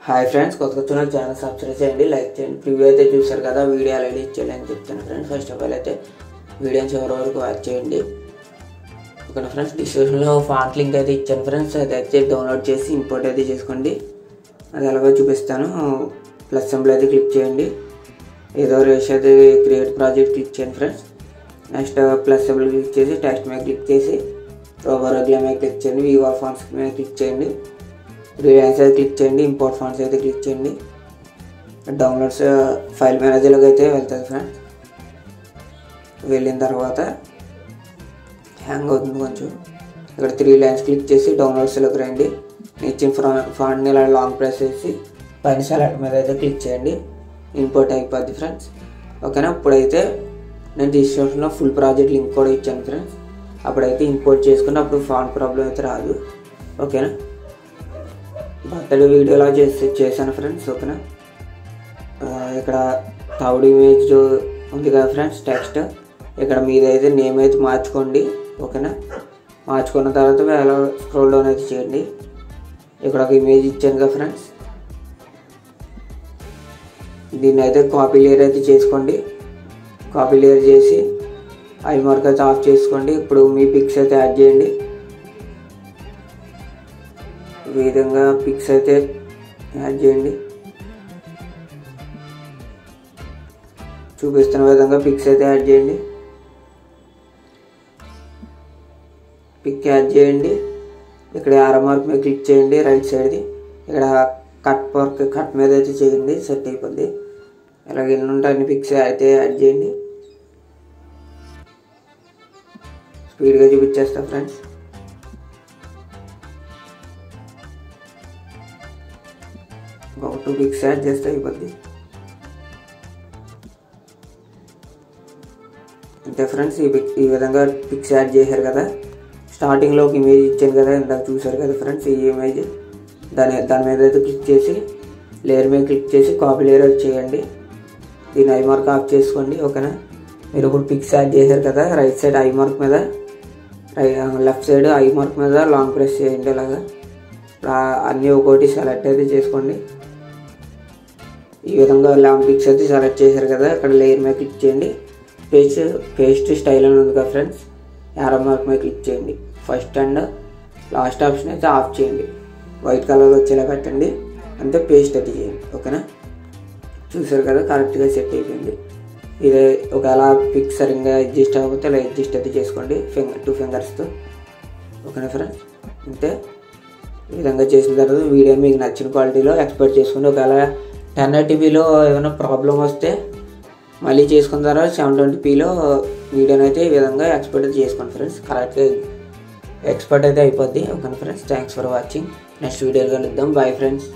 Hi friends, కొత్త channel subscribe చేయండి, like చేయండి. ప్రివ్యూ అయితే చూసారు కదా, వీడియో ఎలా ఎడిట్ చేయాలని చెప్తాను ఫ్రెండ్స్. ఫస్ట్ ఆఫ్ ఆల్ అయితే వీడియోని చివరి వరకు వాచ్ చేయండి. ఓకేనా ఫ్రెండ్స్, డిస్క్రిప్షన్లో ఫాంట్ లింక్ అయితే ఇచ్చాను ఫ్రెండ్స్. అది అయితే డౌన్లోడ్ చేసి ఇంపోర్ట్ అయితే చేసుకోండి. అది ఎలాగో చూపిస్తాను. ప్లస్ సింబల్ అయితే క్లిక్ చేయండి. ఏదో రేష్ అయితే క్రియేట్ ప్రాజెక్ట్ క్లిక్ చేయండి friends. Next plus symbol click చేసి టెక్స్ట్ మీద క్లిక్ చేసి రోబోరెగ్యులర్ మీద క్లిక్ చేయండి. వీవర్ ఫాంట్స్ మీద క్లిక్ చేయండి. రిలయన్స్ అయితే క్లిక్ చేయండి. ఇంపోర్ట్ ఫాంట్స్ అయితే క్లిక్ చేయండి. డౌన్లోడ్స్ ఫైల్ మేనేజర్లోకి అయితే వెళ్తుంది ఫ్రెండ్స్. వెళ్ళిన తర్వాత హ్యాంగ్ అవుతుంది కొంచెం. ఇక్కడ 3 లైన్స్ క్లిక్ చేసి డౌన్లోడ్స్లోకి రండి. ఇచ్చిన ఫాంట్ని ఇలా లాంగ్ ప్రెస్ చేసి పైన సెలెక్ట్ మీద అయితే క్లిక్ చేయండి. ఇంపోర్ట్ అయిపోద్ది ఫ్రెండ్స్. ఓకేనా, ఇప్పుడైతే నేను డిస్క్రిప్షన్లో ఫుల్ ప్రాజెక్ట్ లింక్ కూడా ఇచ్చాను ఫ్రెండ్స్. అప్పుడైతే ఇంపోర్ట్ చేసుకుని అప్పుడు ఫాంట్ ప్రాబ్లం అయితే రాదు. ఓకేనా, బర్త్డే వీడియోలా చేశాను ఫ్రెండ్స్. ఓకేనా, ఇక్కడ థర్డ్ ఇమేజ్ ఉంది కదా ఫ్రెండ్స్, టెక్స్ట్. ఇక్కడ మీదైతే నేమ్ అయితే మార్చుకోండి. ఓకేనా, మార్చుకున్న తర్వాత ఎలా స్క్రోల్ డౌన్ అయితే చేయండి. ఇక్కడ ఒక ఇమేజ్ ఇచ్చాను కదా ఫ్రెండ్స్, దీన్ని అయితే కాపీ లేయర్ అయితే చేసుకోండి. కాపీ లేయర్ చేసి ఐ మార్క్ అయితే ఆఫ్ చేసుకోండి. ఇప్పుడు మీ పిక్స్ అయితే యాడ్ చేయండి. ఈ విధంగా పిక్స్ అయితే యాడ్ చేయండి. చూపిస్తున్న విధంగా పిక్స్ అయితే యాడ్ చేయండి. పిక్ యాడ్ చేయండి. ఇక్కడ ఆరో మార్క్ మీద క్లిక్ చేయండి, రైట్ సైడ్ది. ఇక్కడ కట్ మీద అయితే చేయండి, సెట్ అయిపోద్ది. ఇలాగ ఎన్ని ఉంటాయి అన్ని పిక్స్ అయితే యాడ్ చేయండి. స్పీడ్గా చూపించేస్తా ఫ్రెండ్స్. ఒక 2 పిక్స్ యాడ్ చేస్తే అయిపోద్ది. అంతే ఫ్రెండ్స్, ఈ విధంగా పిక్స్ యాడ్ చేశారు కదా. స్టార్టింగ్లో ఒక ఇమేజ్ ఇచ్చాను కదా, ఇందాక చూసారు కదా ఫ్రెండ్స్. ఈ ఇమేజ్ దాని మీద అయితే క్లిక్ చేసి లేయర్ మీద క్లిక్ చేసి కాపీ లేయర్ అయితే చేయండి. దీన్ని ఐ మార్క్ ఆఫ్ చేసుకోండి. ఓకేనా, మీరు ఇప్పుడు పిక్స్ యాడ్ చేశారు కదా, రైట్ సైడ్ ఐ మార్క్ మీద, లెఫ్ట్ సైడ్ ఐ మార్క్ మీద లాంగ్ ప్రెస్ చేయండి. ఇలాగా అన్నీ ఒక్కోటి సెలెక్ట్ అయితే చేసుకోండి. ఈ విధంగా లాంగ్ పిక్స్ అయితే సెలెక్ట్ చేశారు కదా, ఇక్కడ లేయర్ మీద క్లిక్ చేయండి. పేస్ట్ స్టైల్ అని ఉంది కదా ఫ్రెండ్స్, యారో మార్క్ మీద క్లిక్ చేయండి. ఫస్ట్ అండ్ లాస్ట్ ఆప్షన్ అయితే ఆఫ్ చేయండి. వైట్ కలర్ వచ్చేలా పెట్టండి. అంతే, పేస్ట్ అయితే చేయండి. ఓకేనా, చూసారు కదా, కరెక్ట్గా సెట్ అయిపోయింది. ఇది ఒకవేళ పిక్ సరిగ్గా అడ్జస్ట్ అవ్వకపోతే ఇలా అడ్జస్ట్ అయితే చేసుకోండి 2 ఫింగర్స్తో. ఓకేనా ఫ్రెండ్స్, అంతే. ఈ విధంగా చేసిన తర్వాత వీడియో మీకు నచ్చిన క్వాలిటీలో ఎక్స్పోర్ట్ చేసుకోండి. ఒకవేళ 1080pలో ఏమైనా ప్రాబ్లం వస్తే మళ్ళీ చేసుకున్న తర్వాత 720pలో వీడియోని అయితే ఈ విధంగా ఎక్స్పోర్ట్ అయితే చేసుకోండి ఫ్రెండ్స్. కరెక్ట్గా ఎక్స్పోర్ట్ అయితే అయిపోద్ది. Okay friends, thanks for watching. Next వీడియోలో కలుద్దాం. Bye friends.